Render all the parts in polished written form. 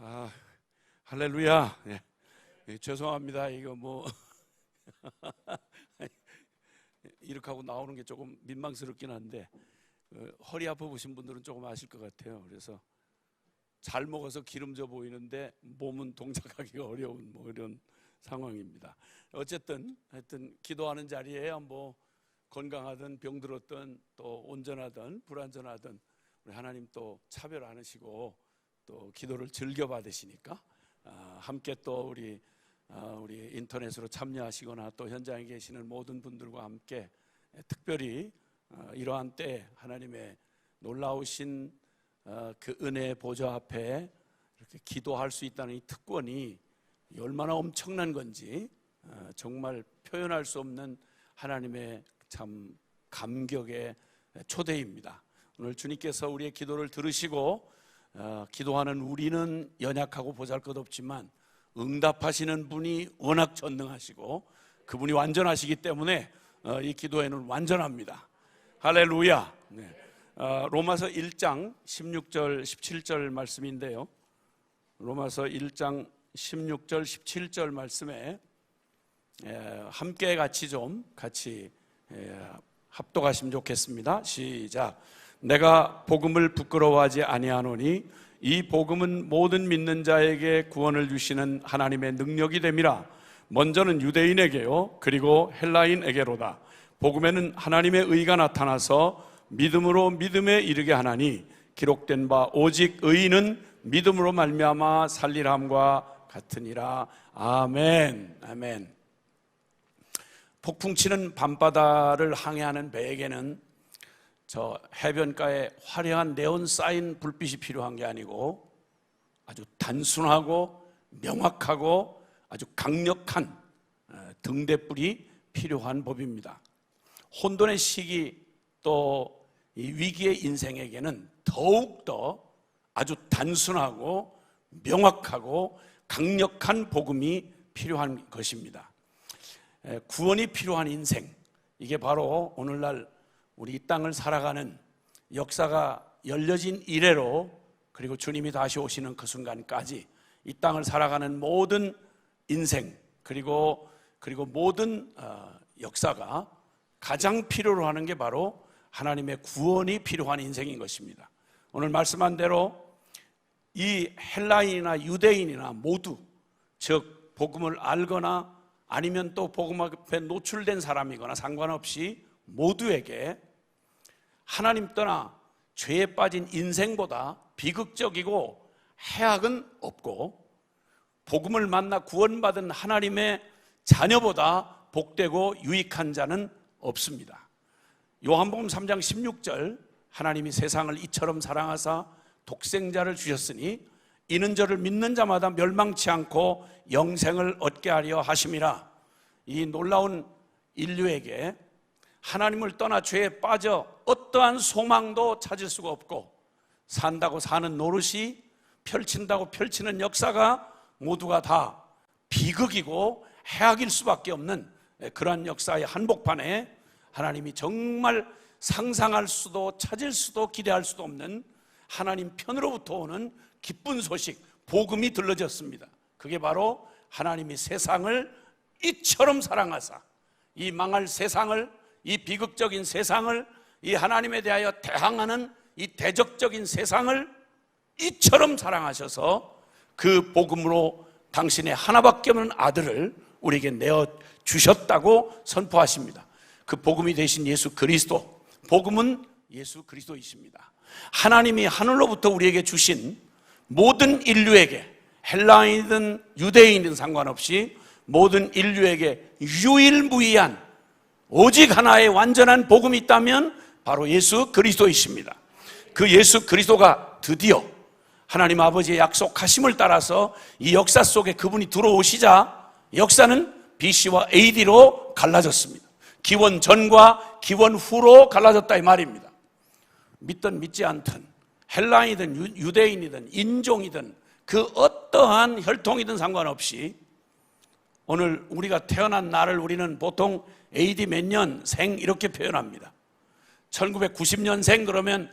아, 할렐루야. 죄송합니다. 이거 이렇게 하고 나오는 게 조금 민망스럽긴 한데 허리 아프신 분들은 조금 아실 것 같아요. 그래서 잘 먹어서 기름져 보이는데 몸은 동작하기가 어려운 이런 상황입니다. 어쨌든 하여튼 기도하는 자리에 건강하든 병들었든 또 온전하든 불완전하든 우리 하나님 또 차별 안 하시고 또 기도를 즐겨 받으시니까 함께 또 우리 인터넷으로 참여하시거나 또 현장에 계시는 모든 분들과 함께 특별히 이러한 때 하나님의 놀라우신 그 은혜의 보좌 앞에 이렇게 기도할 수 있다는 이 특권이 얼마나 엄청난 건지 정말 표현할 수 없는 하나님의 참 감격의 초대입니다. 오늘 주님께서 우리의 기도를 들으시고 기도하는 우리는 연약하고 보잘것없지만 응답하시는 분이 워낙 전능하시고 그분이 완전하시기 때문에 이 기도에는 완전합니다. 할렐루야. 로마서 1장 16절 17절 말씀인데요, 로마서 1장 16절 17절 말씀에 함께 같이 합독하시면 좋겠습니다. 시작. 내가 복음을 부끄러워하지 아니하노니 이 복음은 모든 믿는 자에게 구원을 주시는 하나님의 능력이 됨이라. 먼저는 유대인에게요 그리고 헬라인에게로다. 복음에는 하나님의 의가 나타나서 믿음으로 믿음에 이르게 하나니 기록된 바 오직 의인은 믿음으로 말미암아 살리람과 같으니라. 아멘. 아멘. 폭풍치는 밤바다를 항해하는 배에게는 저 해변가에 화려한 네온 사인 불빛이 필요한 게 아니고 아주 단순하고 명확하고 아주 강력한 등대불이 필요한 법입니다. 혼돈의 시기 또 이 위기의 인생에게는 더욱더 아주 단순하고 명확하고 강력한 복음이 필요한 것입니다. 구원이 필요한 인생, 이게 바로 오늘날 우리 이 땅을 살아가는 역사가 열려진 이래로 그리고 주님이 다시 오시는 그 순간까지 이 땅을 살아가는 모든 인생 그리고 모든 역사가 가장 필요로 하는 게 바로 하나님의 구원이 필요한 인생인 것입니다. 오늘 말씀한 대로 이 헬라인이나 유대인이나 모두, 즉 복음을 알거나 아니면 또 복음 앞에 노출된 사람이거나 상관없이 모두에게 하나님 떠나 죄에 빠진 인생보다 비극적이고 해악은 없고 복음을 만나 구원받은 하나님의 자녀보다 복되고 유익한 자는 없습니다. 요한복음 3장 16절, 하나님이 세상을 이처럼 사랑하사 독생자를 주셨으니 이는 저를 믿는 자마다 멸망치 않고 영생을 얻게 하려 하심이라. 이 놀라운 인류에게 하나님을 떠나 죄에 빠져 어떠한 소망도 찾을 수가 없고 산다고 사는 노릇이 펼친다고 펼치는 역사가 모두가 다 비극이고 해악일 수밖에 없는 그러한 역사의 한복판에 하나님이 정말 상상할 수도 찾을 수도 기대할 수도 없는 하나님 편으로부터 오는 기쁜 소식, 복음이 들려졌습니다. 그게 바로 하나님이 세상을 이처럼 사랑하사 이 망할 세상을, 이 비극적인 세상을, 이 하나님에 대하여 대항하는 이 대적적인 세상을 이처럼 사랑하셔서 그 복음으로 당신의 하나밖에 없는 아들을 우리에게 내어주셨다고 선포하십니다. 그 복음이 되신 예수 그리스도, 복음은 예수 그리스도이십니다. 하나님이 하늘로부터 우리에게 주신 모든 인류에게, 헬라인이든 유대인이든 상관없이 모든 인류에게 유일무이한 오직 하나의 완전한 복음이 있다면 바로 예수 그리스도이십니다. 그 예수 그리스도가 드디어 하나님 아버지의 약속하심을 따라서 이 역사 속에 그분이 들어오시자 역사는 BC와 AD로 갈라졌습니다. 기원 전과 기원 후로 갈라졌다 이 말입니다. 믿든 믿지 않든 헬라인이든 유대인이든 인종이든 그 어떠한 혈통이든 상관없이 오늘 우리가 태어난 날을 우리는 보통 AD 몇 년생 이렇게 표현합니다. 1990년생 그러면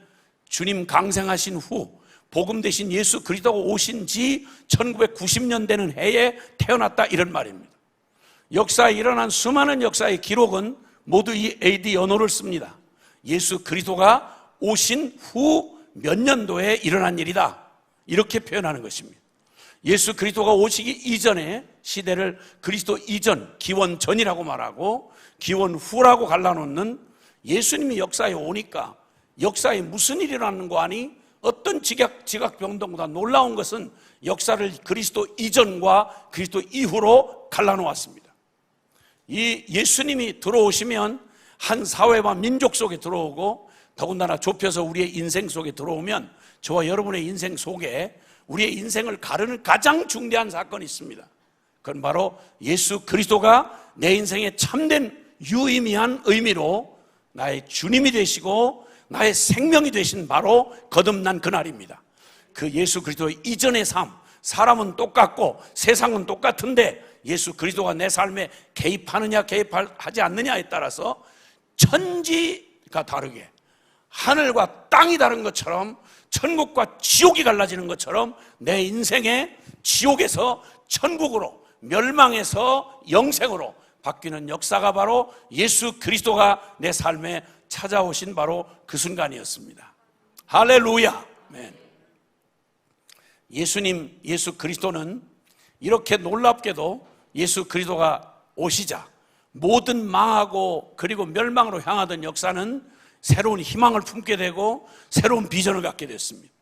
주님 강생하신 후 복음 대신 예수 그리스도가 오신 지 1990년 되는 해에 태어났다, 이런 말입니다. 역사에 일어난 수많은 역사의 기록은 모두 이 AD 연호를 씁니다. 예수 그리스도가 오신 후 몇 년도에 일어난 일이다, 이렇게 표현하는 것입니다. 예수 그리스도가 오시기 이전의 시대를 그리스도 이전, 기원 전이라고 말하고 기원 후라고 갈라놓는, 예수님이 역사에 오니까 역사에 무슨 일이 일어나는 거 아니? 어떤 지각병동보다 놀라운 것은 역사를 그리스도 이전과 그리스도 이후로 갈라놓았습니다. 이 예수님이 들어오시면 한 사회와 민족 속에 들어오고, 더군다나 좁혀서 우리의 인생 속에 들어오면 저와 여러분의 인생 속에 우리의 인생을 가르는 가장 중대한 사건이 있습니다. 그건 바로 예수 그리스도가 내 인생에 참된 유의미한 의미로 나의 주님이 되시고 나의 생명이 되신 바로 거듭난 그날입니다. 그 예수 그리스도의 이전의 삶, 사람은 똑같고 세상은 똑같은데 예수 그리스도가 내 삶에 개입하느냐 개입하지 않느냐에 따라서 천지가 다르게, 하늘과 땅이 다른 것처럼, 천국과 지옥이 갈라지는 것처럼 내 인생의 지옥에서 천국으로, 멸망에서 영생으로 바뀌는 역사가 바로 예수 그리스도가 내 삶에 찾아오신 바로 그 순간이었습니다. 할렐루야. 예수님, 예수 그리스도는 이렇게 놀랍게도 예수 그리스도가 오시자 모든 망하고 그리고 멸망으로 향하던 역사는 새로운 희망을 품게 되고 새로운 비전을 갖게 됐습니다.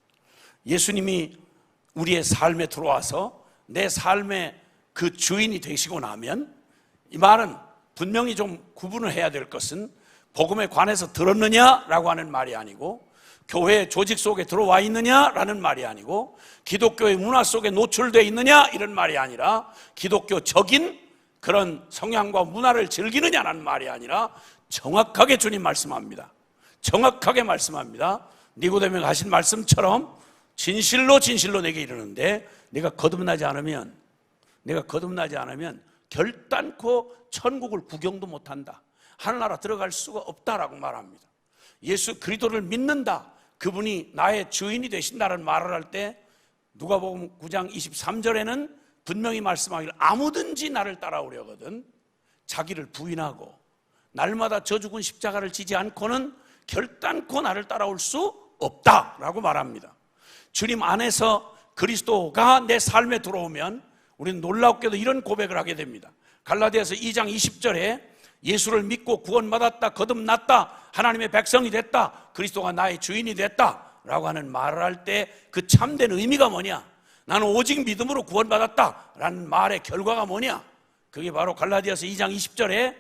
예수님이 우리의 삶에 들어와서 내 삶의 그 주인이 되시고 나면, 이 말은 분명히 좀 구분을 해야 될 것은 복음에 관해서 들었느냐라고 하는 말이 아니고, 교회 조직 속에 들어와 있느냐라는 말이 아니고, 기독교의 문화 속에 노출되어 있느냐 이런 말이 아니라, 기독교적인 그런 성향과 문화를 즐기느냐라는 말이 아니라 정확하게 주님 말씀합니다. 정확하게 말씀합니다. 니고데모가 하신 말씀처럼 진실로 진실로 내게 이르는데 내가 거듭나지 않으면 결단코 천국을 구경도 못한다, 하늘나라 들어갈 수가 없다라고 말합니다. 예수 그리스도를 믿는다, 그분이 나의 주인이 되신다는 말을 할 때 누가복음 9장 23절에는 분명히 말씀하기를 아무든지 나를 따라오려거든 자기를 부인하고 날마다 저 죽은 십자가를 지지 않고는 결단코 나를 따라올 수 없다라고 말합니다. 주님 안에서 그리스도가 내 삶에 들어오면 우리는 놀랍게도 이런 고백을 하게 됩니다. 갈라디아서 2장 20절에 예수를 믿고 구원받았다, 거듭났다, 하나님의 백성이 됐다, 그리스도가 나의 주인이 됐다 라고 하는 말을 할 때 그 참된 의미가 뭐냐? 나는 오직 믿음으로 구원받았다 라는 말의 결과가 뭐냐? 그게 바로 갈라디아서 2장 20절에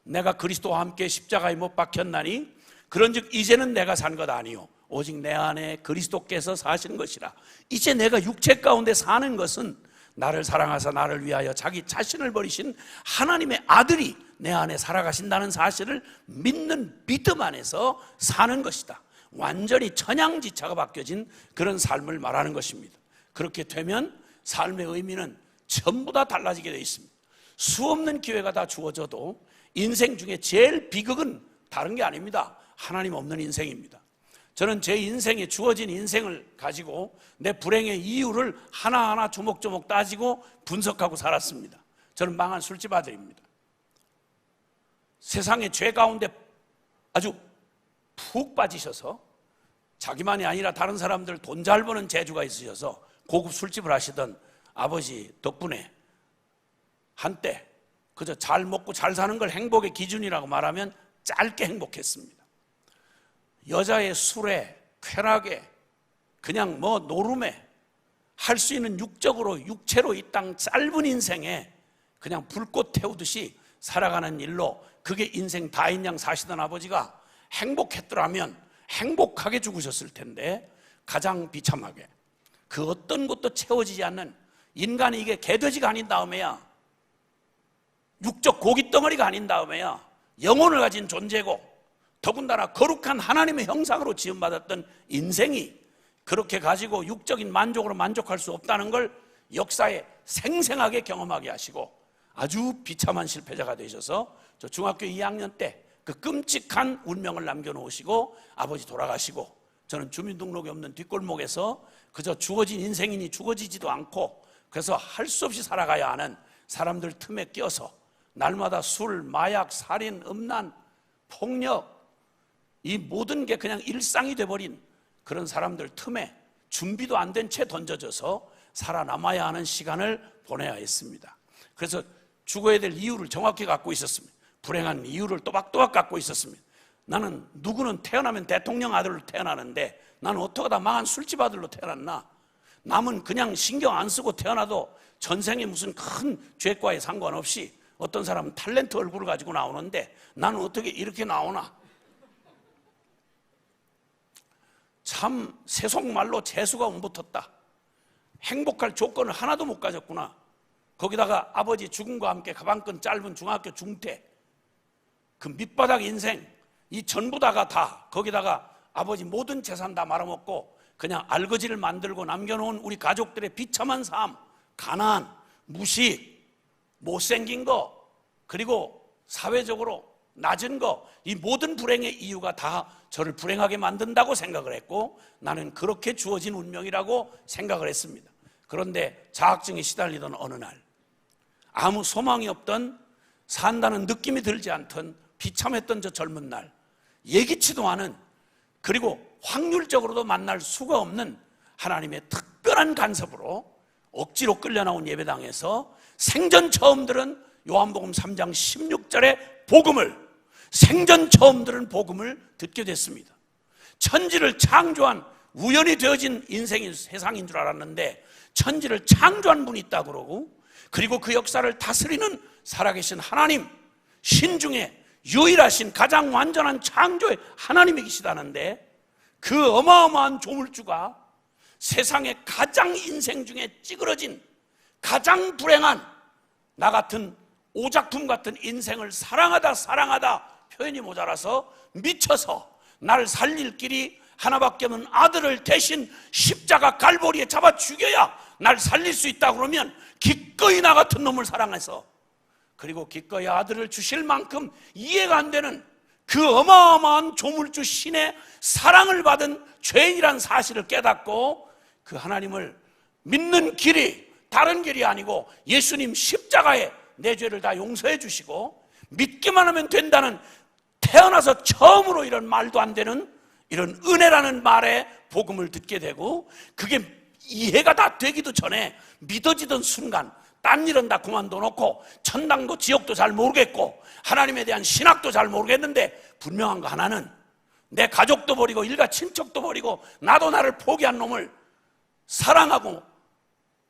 내가 그리스도와 함께 십자가에 못 박혔나니 그런즉 이제는 내가 산 것 아니요 오직 내 안에 그리스도께서 사신 것이라. 이제 내가 육체 가운데 사는 것은 나를 사랑하사 나를 위하여 자기 자신을 버리신 하나님의 아들이 내 안에 살아가신다는 사실을 믿는 믿음 안에서 사는 것이다. 완전히 천양지차가 바뀌어진 그런 삶을 말하는 것입니다. 그렇게 되면 삶의 의미는 전부 다 달라지게 되어 있습니다. 수없는 기회가 다 주어져도 인생 중에 제일 비극은 다른 게 아닙니다. 하나님 없는 인생입니다. 저는 제 인생에 주어진 인생을 가지고 내 불행의 이유를 하나하나 조목조목 따지고 분석하고 살았습니다. 저는 망한 술집 아들입니다. 세상의 죄 가운데 아주 푹 빠지셔서 자기만이 아니라 다른 사람들 돈 잘 버는 재주가 있으셔서 고급 술집을 하시던 아버지 덕분에 한때 그저 잘 먹고 잘 사는 걸 행복의 기준이라고 말하면 짧게 행복했습니다. 여자의 술에, 쾌락에, 그냥 노름에 할 수 있는 육적으로, 육체로 이 땅 짧은 인생에 그냥 불꽃 태우듯이 살아가는 일로 그게 인생 다인 양 사시던 아버지가 행복했더라면 행복하게 죽으셨을 텐데 가장 비참하게 그 어떤 것도 채워지지 않는 인간이 이게 개돼지가 아닌 다음에야 육적 고깃덩어리가 아닌 다음에야 영혼을 가진 존재고 더군다나 거룩한 하나님의 형상으로 지음받았던 인생이 그렇게 가지고 육적인 만족으로 만족할 수 없다는 걸 역사에 생생하게 경험하게 하시고 아주 비참한 실패자가 되셔서 저 중학교 2학년 때 그 끔찍한 운명을 남겨놓으시고 아버지 돌아가시고 저는 주민등록이 없는 뒷골목에서 그저 죽어진 인생이니 죽어지지도 않고 그래서 할 수 없이 살아가야 하는 사람들 틈에 껴서 날마다 술, 마약, 살인, 음란, 폭력 이 모든 게 그냥 일상이 돼버린 그런 사람들 틈에 준비도 안 된 채 던져져서 살아남아야 하는 시간을 보내야 했습니다. 그래서 죽어야 될 이유를 정확히 갖고 있었습니다. 불행한 이유를 또박또박 갖고 있었습니다. 나는 누구는 태어나면 대통령 아들로 태어나는데 나는 어떻게 다 망한 술집 아들로 태어났나? 남은 그냥 신경 안 쓰고 태어나도 전생에 무슨 큰 죄과에 상관없이 어떤 사람은 탤런트 얼굴을 가지고 나오는데 나는 어떻게 이렇게 나오나? 참 세속말로 재수가 옮붙었다. 행복할 조건을 하나도 못 가졌구나. 거기다가 아버지 죽음과 함께 가방끈 짧은 중학교 중퇴 그 밑바닥 인생 이 전부 다가 다 거기다가 아버지 모든 재산 다 말아먹고 그냥 알거지를 만들고 남겨놓은 우리 가족들의 비참한 삶, 가난, 무식, 못생긴 거 그리고 사회적으로 낮은 거 이 모든 불행의 이유가 다 저를 불행하게 만든다고 생각을 했고 나는 그렇게 주어진 운명이라고 생각을 했습니다. 그런데 자학증에 시달리던 어느 날 아무 소망이 없던 산다는 느낌이 들지 않던 비참했던 저 젊은 날 예기치도 않은 그리고 확률적으로도 만날 수가 없는 하나님의 특별한 간섭으로 억지로 끌려나온 예배당에서 생전 처음 들은 요한복음 3장 16절의 복음을 생전 처음 들은 복음을 듣게 됐습니다. 천지를 창조한 우연히 되어진 인생인 세상인 줄 알았는데 천지를 창조한 분이 있다고 그러고 그리고 그 역사를 다스리는 살아계신 하나님 신중에 유일하신 가장 완전한 창조의 하나님이 계시다는데 그 어마어마한 조물주가 세상의 가장 인생 중에 찌그러진 가장 불행한 나 같은 오작품 같은 인생을 사랑하다 표현이 모자라서 미쳐서 날 살릴 길이 하나밖에 없는 아들을 대신 십자가 갈보리에 잡아 죽여야 날 살릴 수 있다 그러면 기꺼이 나 같은 놈을 사랑해서 그리고 기꺼이 아들을 주실 만큼 이해가 안 되는 그 어마어마한 조물주 신의 사랑을 받은 죄인이란 사실을 깨닫고 그 하나님을 믿는 길이 다른 길이 아니고 예수님 십자가에 내 죄를 다 용서해 주시고 믿기만 하면 된다는 태어나서 처음으로 이런 말도 안 되는 이런 은혜라는 말에 복음을 듣게 되고 그게 이해가 다 되기도 전에 믿어지던 순간 딴 일은 다 그만둬 놓고 천당도 지옥도 잘 모르겠고 하나님에 대한 신학도 잘 모르겠는데 분명한 거 하나는 내 가족도 버리고 일가 친척도 버리고 나도 나를 포기한 놈을 사랑하고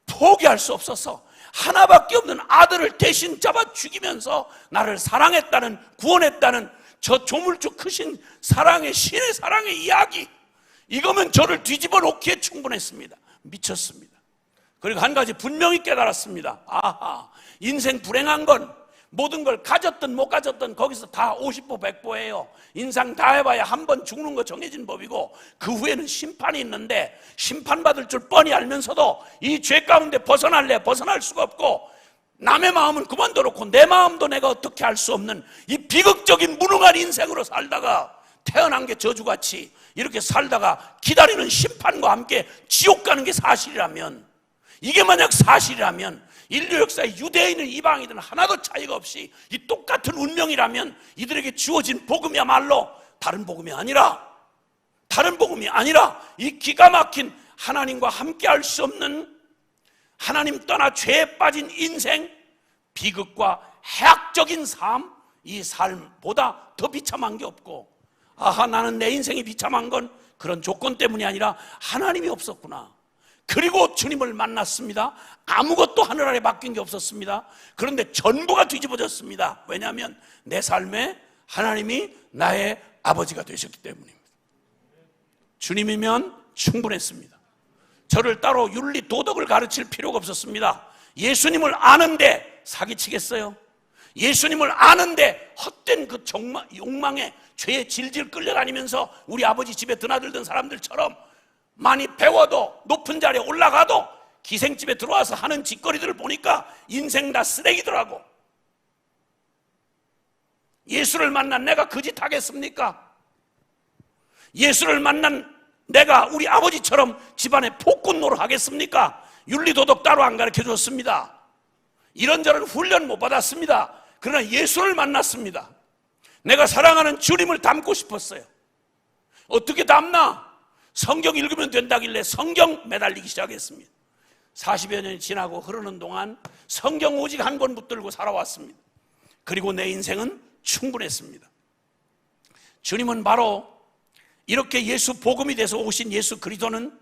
포기할 수 없어서 하나밖에 없는 아들을 대신 잡아 죽이면서 나를 사랑했다는 구원했다는 저 조물주 크신 사랑의 신의 사랑의 이야기 이거면 저를 뒤집어 놓기에 충분했습니다. 미쳤습니다. 그리고 한 가지 분명히 깨달았습니다. 아하, 인생 불행한 건 모든 걸 가졌든 못 가졌든 거기서 다 50보 100보예요. 인상 다 해봐야 한 번 죽는 거 정해진 법이고 그 후에는 심판이 있는데 심판받을 줄 뻔히 알면서도 이 죄 가운데 벗어날 수가 없고 남의 마음은 그만둬놓고 내 마음도 내가 어떻게 할 수 없는 이 비극적인 무능한 인생으로 살다가 태어난 게 저주같이 이렇게 살다가 기다리는 심판과 함께 지옥 가는 게 사실이라면 이게 만약 사실이라면 인류 역사에 유대인은 이방인은 하나도 차이가 없이 이 똑같은 운명이라면 이들에게 주어진 복음이야말로 다른 복음이 아니라 이 기가 막힌 하나님과 함께 할 수 없는 하나님 떠나 죄에 빠진 인생 비극과 해악적인 삶 이 삶보다 더 비참한 게 없고 아하 나는 내 인생이 비참한 건 그런 조건 때문이 아니라 하나님이 없었구나. 그리고 주님을 만났습니다. 아무것도 하늘 아래 바뀐 게 없었습니다. 그런데 전부가 뒤집어졌습니다. 왜냐하면 내 삶에 하나님이 나의 아버지가 되셨기 때문입니다. 주님이면 충분했습니다. 저를 따로 윤리 도덕을 가르칠 필요가 없었습니다. 예수님을 아는데 사기치겠어요? 예수님을 아는데 헛된 그 욕망에 죄에 질질 끌려다니면서 우리 아버지 집에 드나들던 사람들처럼 많이 배워도 높은 자리에 올라가도 기생집에 들어와서 하는 짓거리들을 보니까 인생 다 쓰레기더라고. 예수를 만난 내가 그 짓 하겠습니까? 예수를 만난 내가 우리 아버지처럼 집안에 폭군 노릇하겠습니까? 윤리도덕 따로 안 가르쳐 줬습니다. 이런저런 훈련 못 받았습니다. 그러나 예수를 만났습니다. 내가 사랑하는 주님을 닮고 싶었어요. 어떻게 닮나? 성경 읽으면 된다길래 성경 매달리기 시작했습니다. 40여 년이 지나고 흐르는 동안 성경 오직 한 권 붙들고 살아왔습니다. 그리고 내 인생은 충분했습니다. 주님은 바로 이렇게 예수 복음이 돼서 오신 예수 그리스도는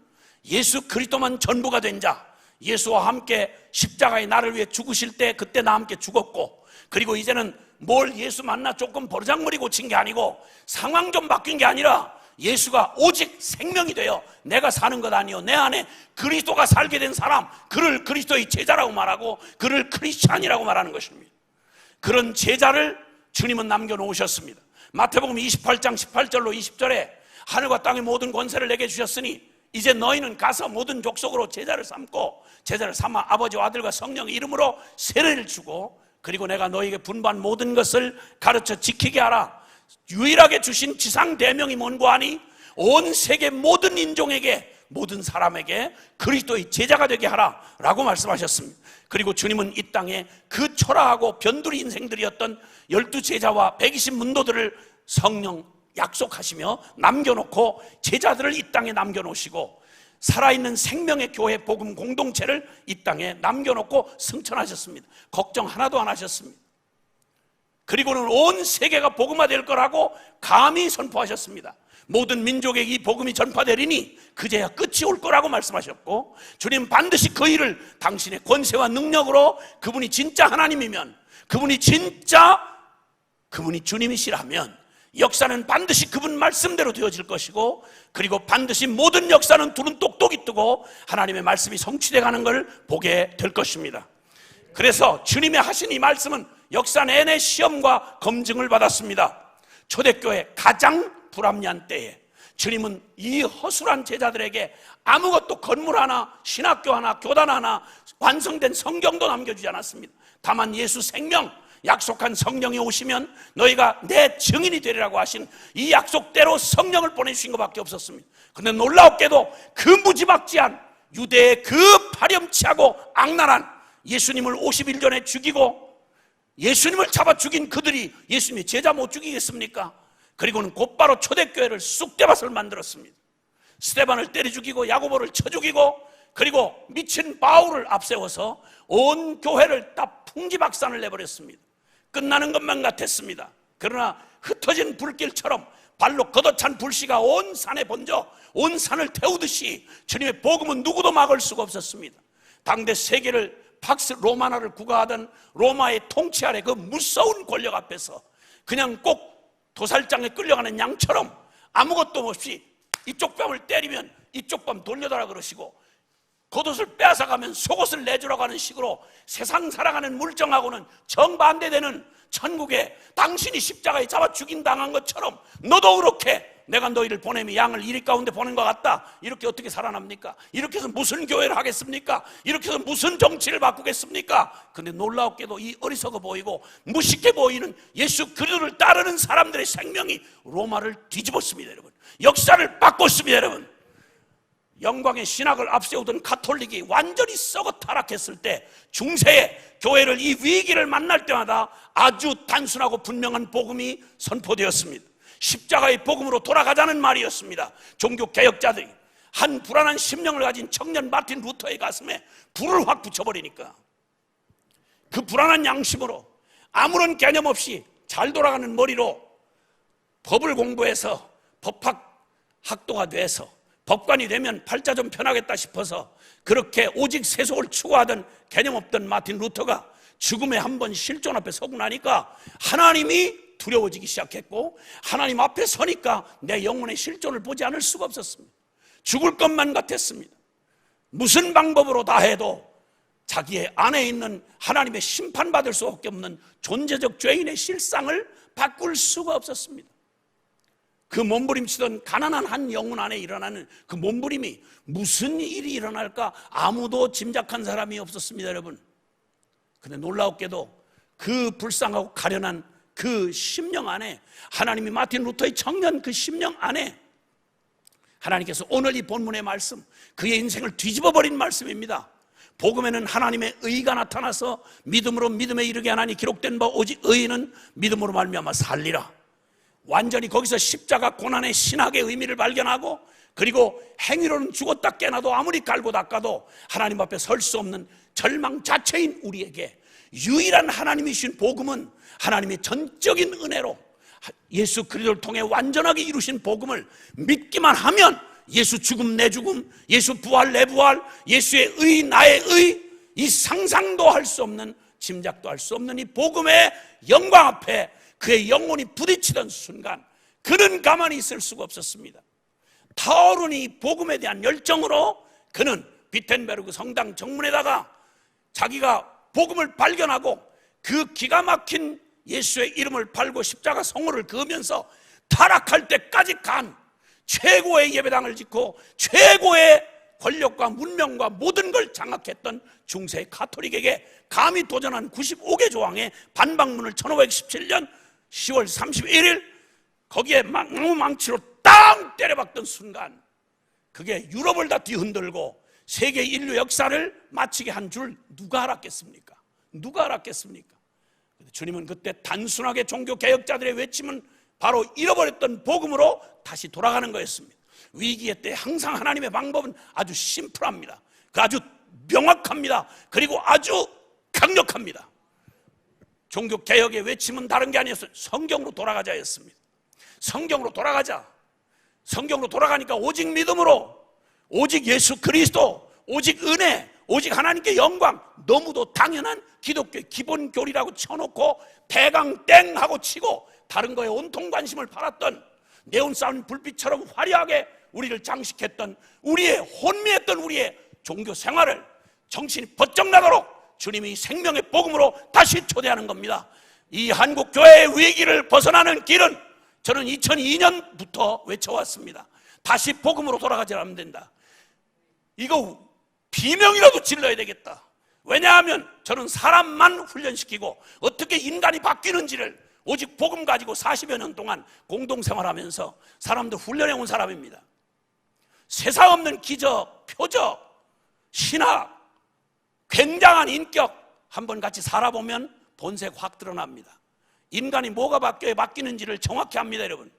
예수 그리스도만 전부가 된 자, 예수와 함께 십자가에 나를 위해 죽으실 때 그때 나와 함께 죽었고, 그리고 이제는 뭘 예수 만나 조금 버르장머리 고친 게 아니고 상황 좀 바뀐 게 아니라 예수가 오직 생명이 되어 내가 사는 것 아니요 내 안에 그리스도가 살게 된 사람, 그를 그리스도의 제자라고 말하고 그를 크리스찬이라고 말하는 것입니다. 그런 제자를 주님은 남겨놓으셨습니다. 마태복음 28장 18절로 20절에 하늘과 땅의 모든 권세를 내게 주셨으니 이제 너희는 가서 모든 족속으로 제자를 삼고 제자를 삼아 아버지와 아들과 성령의 이름으로 세례를 주고, 그리고 내가 너희에게 분부한 모든 것을 가르쳐 지키게 하라. 유일하게 주신 지상 대명이 뭔고 하니 온 세계 모든 인종에게, 모든 사람에게 그리스도의 제자가 되게 하라 라고 말씀하셨습니다. 그리고 주님은 이 땅에 그 초라하고 변두리 인생들이었던 12제자와 120 문도들을 성령 약속하시며 남겨놓고 제자들을 이 땅에 남겨놓으시고 살아있는 생명의 교회 복음 공동체를 이 땅에 남겨놓고 승천하셨습니다. 걱정 하나도 안 하셨습니다. 그리고는 온 세계가 복음화될 거라고 감히 선포하셨습니다. 모든 민족에게 이 복음이 전파되리니 그제야 끝이 올 거라고 말씀하셨고, 주님 반드시 그 일을 당신의 권세와 능력으로, 그분이 진짜 하나님이면, 그분이 주님이시라면 역사는 반드시 그분 말씀대로 되어질 것이고, 그리고 반드시 모든 역사는 둘은 똑똑이 뜨고 하나님의 말씀이 성취되어 가는 걸 보게 될 것입니다. 그래서 주님의 하신 이 말씀은 역사 내내 시험과 검증을 받았습니다. 초대교회 가장 불합리한 때에 주님은 이 허술한 제자들에게 아무것도 건물 하나, 신학교 하나, 교단 하나, 완성된 성경도 남겨주지 않았습니다. 다만 예수 생명, 약속한 성령이 오시면 너희가 내 증인이 되리라고 하신 이 약속대로 성령을 보내주신 것밖에 없었습니다. 그런데 놀랍게도 그 무지막지한 유대의 그 파렴치하고 악랄한 예수님을 50일 전에 죽이고 예수님을 잡아 죽인 그들이 예수님의 제자 못 죽이겠습니까? 그리고는 곧바로 초대교회를 쑥대밭을 만들었습니다. 스데반을 때려 죽이고 야고보를 쳐 죽이고, 그리고 미친 바울을 앞세워서 온 교회를 다 풍지박산을 내버렸습니다. 끝나는 것만 같았습니다. 그러나 흩어진 불길처럼 발로 걷어찬 불씨가 온 산에 번져 온 산을 태우듯이 주님의 복음은 누구도 막을 수가 없었습니다. 당대 세계를 팍스 로마나를 구가하던 로마의 통치 아래 그 무서운 권력 앞에서 그냥 꼭 도살장에 끌려가는 양처럼 아무것도 없이 이쪽 뺨을 때리면 이쪽 뺨 돌려달라 그러시고, 겉옷을 빼앗아가면 속옷을 내주라고 하는 식으로 세상 살아가는 물정하고는 정반대되는 천국에 당신이 십자가에 잡아 죽인 당한 것처럼 너도 그렇게 내가 너희를 보내면 양을 이리 가운데 보낸 것 같다. 이렇게 어떻게 살아납니까? 이렇게 해서 무슨 교회를 하겠습니까? 이렇게 해서 무슨 정치를 바꾸겠습니까? 근데 놀랍게도 이 어리석어 보이고 무식해 보이는 예수 그리스도를 따르는 사람들의 생명이 로마를 뒤집었습니다. 여러분, 역사를 바꿨습니다. 여러분, 영광의 신학을 앞세우던 가톨릭이 완전히 썩어 타락했을 때 중세에 교회를 이 위기를 만날 때마다 아주 단순하고 분명한 복음이 선포되었습니다. 십자가의 복음으로 돌아가자는 말이었습니다. 종교개혁자들이 한 불안한 심령을 가진 청년 마틴 루터의 가슴에 불을 확 붙여버리니까 그 불안한 양심으로 아무런 개념 없이 잘 돌아가는 머리로 법을 공부해서 법학학도가 돼서 법관이 되면 팔자 좀 편하겠다 싶어서 그렇게 오직 세속을 추구하던 개념 없던 마틴 루터가 죽음에 한 번 실존 앞에 서고 나니까 하나님이 두려워지기 시작했고, 하나님 앞에 서니까 내 영혼의 실존을 보지 않을 수가 없었습니다. 죽을 것만 같았습니다. 무슨 방법으로 다 해도 자기의 안에 있는 하나님의 심판받을 수밖에 없는 존재적 죄인의 실상을 바꿀 수가 없었습니다. 그 몸부림치던 가난한 한 영혼 안에 일어나는 그 몸부림이 무슨 일이 일어날까 아무도 짐작한 사람이 없었습니다. 여러분, 근데 놀라웠게도 그 불쌍하고 가련한 그 심령 안에 하나님이 마틴 루터의 청년 그 심령 안에 하나님께서 오늘 이 본문의 말씀, 그의 인생을 뒤집어버린 말씀입니다. 복음에는 하나님의 의가 나타나서 믿음으로 믿음에 이르게 하나니 기록된 바 오직 의인은 믿음으로 말미암아 살리라. 완전히 거기서 십자가 고난의 신학의 의미를 발견하고, 그리고 행위로는 죽었다 깨나도 아무리 갈고 닦아도 하나님 앞에 설 수 없는 절망 자체인 우리에게 유일한 하나님이 주신 복음은 하나님의 전적인 은혜로 예수 그리스도를 통해 완전하게 이루신 복음을 믿기만 하면 예수 죽음 내 죽음, 예수 부활 내 부활, 예수의 의 나의 의, 이 상상도 할 수 없는, 짐작도 할 수 없는 이 복음의 영광 앞에 그의 영혼이 부딪히던 순간 그는 가만히 있을 수가 없었습니다. 타오르는 이 복음에 대한 열정으로 그는 비텐베르그 성당 정문에다가 자기가 복음을 발견하고 그 기가 막힌 예수의 이름을 팔고 십자가 성호를 그으면서 타락할 때까지 간 최고의 예배당을 짓고 최고의 권력과 문명과 모든 걸 장악했던 중세 가톨릭에게 감히 도전한 95개 조항의 반박문을 1517년 10월 31일 거기에 나무망치로 땅 때려박던 순간 그게 유럽을 다 뒤흔들고 세계 인류 역사를 마치게 한 줄 누가 알았겠습니까? 누가 알았겠습니까? 주님은 그때 단순하게 종교개혁자들의 외침은 바로 잃어버렸던 복음으로 다시 돌아가는 거였습니다. 위기의 때 항상 하나님의 방법은 아주 심플합니다. 아주 명확합니다. 그리고 아주 강력합니다. 종교개혁의 외침은 다른 게 아니었어요. 성경으로 돌아가자였습니다. 성경으로 돌아가자. 성경으로 돌아가니까 오직 믿음으로, 오직 예수 그리스도, 오직 은혜, 오직 하나님께 영광, 너무도 당연한 기독교의 기본 교리라고 쳐놓고 대강 땡 하고 치고 다른 거에 온통 관심을 팔았던, 네온사운 불빛처럼 화려하게 우리를 장식했던, 우리의 혼미했던 우리의 종교 생활을 정신이 번쩍 나도록 주님이 생명의 복음으로 다시 초대하는 겁니다. 이 한국 교회의 위기를 벗어나는 길은 저는 2002년부터 외쳐왔습니다. 다시 복음으로 돌아가지 않으면 된다. 이거 비명이라도 질러야 되겠다. 왜냐하면 저는 사람만 훈련시키고 어떻게 인간이 바뀌는지를 오직 복음 가지고 40여 년 동안 공동생활하면서 사람들 훈련해 온 사람입니다. 세상 없는 기적, 표적, 신학, 굉장한 인격, 한번 같이 살아보면 본색 확 드러납니다. 인간이 뭐가 바뀌는지를 정확히 합니다. 여러분,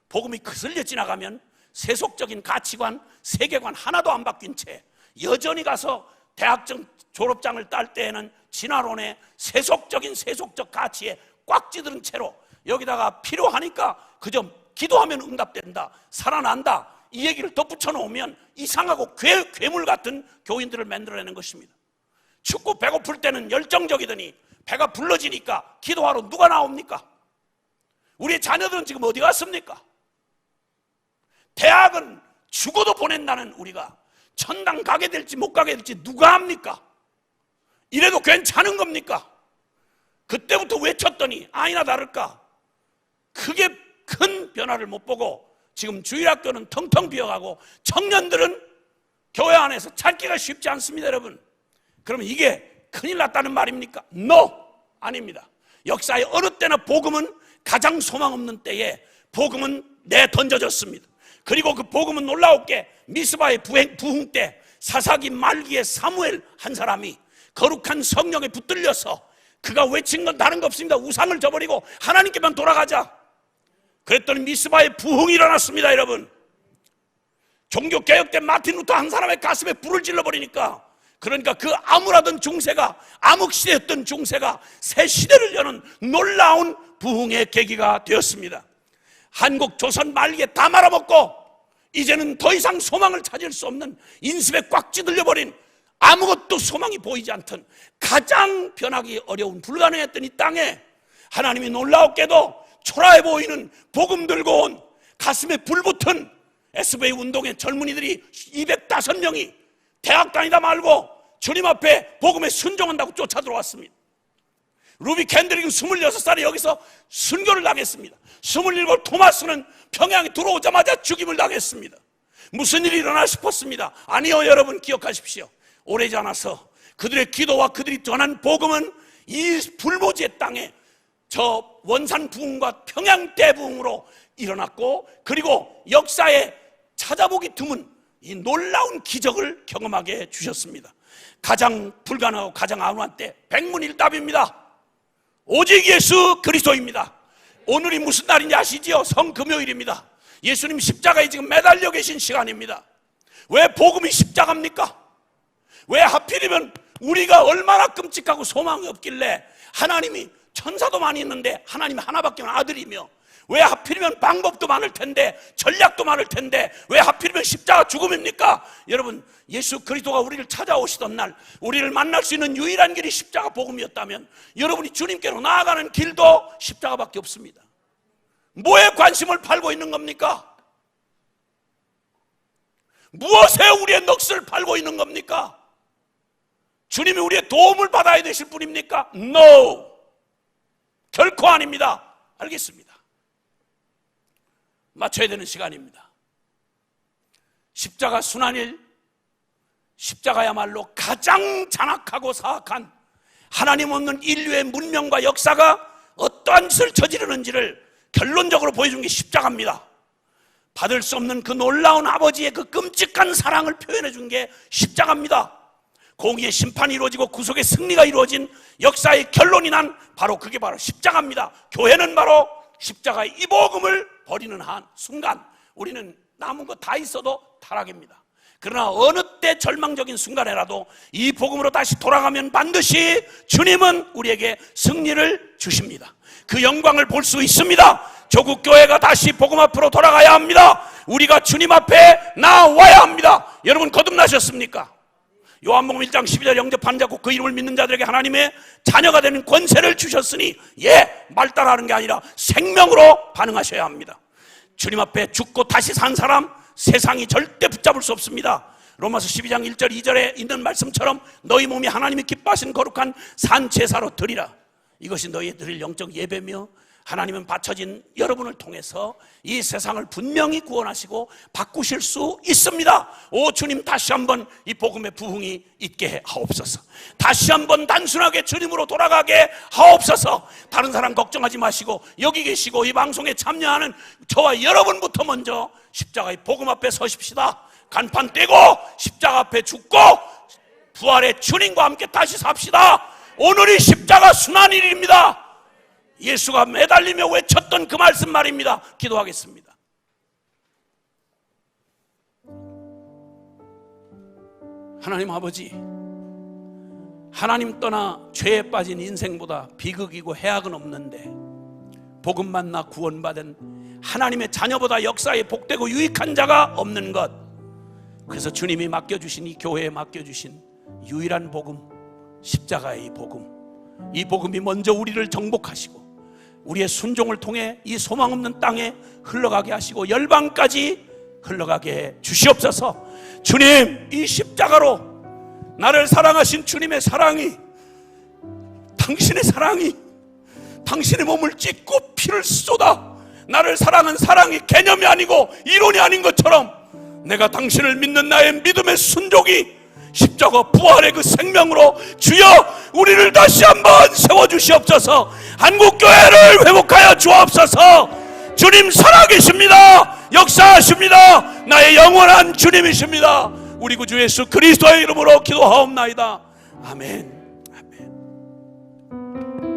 복음이 거슬려 지나가면 세속적인 가치관, 세계관 하나도 안 바뀐 채 여전히 가서 대학생 졸업장을 딸 때에는 진화론의 세속적 가치에 꽉 찌든 채로 여기다가 필요하니까 그저 기도하면 응답된다, 살아난다, 이 얘기를 덧붙여 놓으면 이상하고 괴물 같은 교인들을 만들어내는 것입니다. 춥고 배고플 때는 열정적이더니 배가 불러지니까 기도하러 누가 나옵니까? 우리의 자녀들은 지금 어디 갔습니까? 대학은 죽어도 보낸다는 우리가 천당 가게 될지 못 가게 될지 누가 합니까? 이래도 괜찮은 겁니까? 그때부터 외쳤더니 아니나 다를까 크게 큰 변화를 못 보고 지금 주일학교는 텅텅 비어가고 청년들은 교회 안에서 찾기가 쉽지 않습니다. 여러분, 그러면 이게 큰일 났다는 말입니까? No! 아닙니다. 역사의 어느 때나 복음은 가장 소망 없는 때에 복음은 내던져졌습니다. 그리고 그 복음은 놀라웠게 미스바의 부흥 때 사사기 말기에 사무엘 한 사람이 거룩한 성령에 붙들려서 그가 외친 건 다른 거 없습니다. 우상을 저버리고 하나님께만 돌아가자. 그랬더니 미스바의 부흥이 일어났습니다. 여러분, 종교개혁 때 마틴 루터 한 사람의 가슴에 불을 질러버리니까, 그러니까 그 암울하던 중세가, 암흑시대였던 중세가 새 시대를 여는 놀라운 부흥의 계기가 되었습니다. 한국 조선 말기에 다 말아먹고 이제는 더 이상 소망을 찾을 수 없는 인습에 꽉 찌들려버린 아무것도 소망이 보이지 않던 가장 변하기 어려운 불가능했던 이 땅에 하나님이 놀라웠게도 초라해 보이는 복음 들고 온 가슴에 불붙은 SVA 운동의 젊은이들이 205명이 대학 다니다 말고 주님 앞에 복음에 순종한다고 쫓아 들어왔습니다. 루비 캔드릭은 26살에 여기서 순교를 당했습니다. 27 토마스는 평양에 들어오자마자 죽임을 당했습니다. 무슨 일이 일어나 싶었습니다. 아니요, 여러분 기억하십시오. 오래지 않아서 그들의 기도와 그들이 전한 복음은 이 불모지의 땅에 저 원산 부흥과 평양 대부흥으로 일어났고, 그리고 역사의 찾아보기 드문 이 놀라운 기적을 경험하게 해주셨습니다. 가장 불가능하고 가장 안우한 때 백문일답입니다. 오직 예수 그리스도입니다. 오늘이 무슨 날인지 아시지요? 성금요일입니다. 예수님 십자가에 지금 매달려 계신 시간입니다. 왜 복음이 십자가입니까? 왜 하필이면 우리가 얼마나 끔찍하고 소망이 없길래 하나님이 천사도 많이 있는데 하나님이 하나밖에 없는 아들이며, 왜 하필이면 방법도 많을 텐데 전략도 많을 텐데 왜 하필이면 십자가 죽음입니까? 여러분, 예수 그리스도가 우리를 찾아오시던 날 우리를 만날 수 있는 유일한 길이 십자가 복음이었다면 여러분이 주님께로 나아가는 길도 십자가밖에 없습니다. 뭐에 관심을 팔고 있는 겁니까? 무엇에 우리의 넋을 팔고 있는 겁니까? 주님이 우리의 도움을 받아야 되실 분입니까? No! 결코 아닙니다. 알겠습니다. 맞춰야 되는 시간입니다. 십자가 순환일, 십자가야말로 가장 잔악하고 사악한 하나님 없는 인류의 문명과 역사가 어떠한 짓을 저지르는지를 결론적으로 보여준 게 십자가입니다. 받을 수 없는 그 놀라운 아버지의 그 끔찍한 사랑을 표현해 준 게 십자가입니다. 공의의 심판이 이루어지고 구속의 승리가 이루어진 역사의 결론이 난 바로 그게 바로 십자가입니다. 교회는 바로 십자가의 이 복음을 버리는 한 순간 우리는 남은 거 다 있어도 타락입니다. 그러나 어느 때 절망적인 순간에라도 이 복음으로 다시 돌아가면 반드시 주님은 우리에게 승리를 주십니다. 그 영광을 볼 수 있습니다. 조국교회가 다시 복음 앞으로 돌아가야 합니다. 우리가 주님 앞에 나와야 합니다. 여러분 거듭나셨습니까? 요한복음 1장 12절 영접한 자고 그 이름을 믿는 자들에게 하나님의 자녀가 되는 권세를 주셨으니, 말 따라하는 게 아니라 생명으로 반응하셔야 합니다. 주님 앞에 죽고 다시 산 사람 세상이 절대 붙잡을 수 없습니다. 로마서 12장 1절 2절에 있는 말씀처럼 너희 몸이 하나님이 기뻐하시는 거룩한 산제사로 드리라. 이것이 너희 드릴 영적 예배며 하나님은 바쳐진 여러분을 통해서 이 세상을 분명히 구원하시고 바꾸실 수 있습니다. 오 주님, 다시 한번 이 복음의 부흥이 있게 하옵소서. 다시 한번 단순하게 주님으로 돌아가게 하옵소서. 다른 사람 걱정하지 마시고 여기 계시고 이 방송에 참여하는 저와 여러분부터 먼저 십자가의 복음 앞에 서십시다. 간판 떼고 십자가 앞에 죽고 부활의 주님과 함께 다시 삽시다. 오늘이 십자가 순환일입니다. 예수가 매달리며 외쳤던 그 말씀 말입니다. 기도하겠습니다. 하나님 아버지, 하나님 떠나 죄에 빠진 인생보다 비극이고 해악은 없는데 복음 만나 구원받은 하나님의 자녀보다 역사에 복되고 유익한 자가 없는 것, 그래서 주님이 맡겨주신 이 교회에 맡겨주신 유일한 복음, 십자가의 이 복음, 이 복음이 먼저 우리를 정복하시고 우리의 순종을 통해 이 소망 없는 땅에 흘러가게 하시고 열방까지 흘러가게 해 주시옵소서. 주님, 이 십자가로 나를 사랑하신 주님의 사랑이, 당신의 사랑이 당신의 몸을 찢고 피를 쏟아 나를 사랑한 사랑이 개념이 아니고 이론이 아닌 것처럼 내가 당신을 믿는 나의 믿음의 순종이 십자가 부활의 그 생명으로 주여 우리를 다시 한번 세워주시옵소서. 한국교회를 회복하여 주옵소서. 주님 살아계십니다. 역사하십니다. 나의 영원한 주님이십니다. 우리 구주 예수 그리스도의 이름으로 기도하옵나이다. 아멘.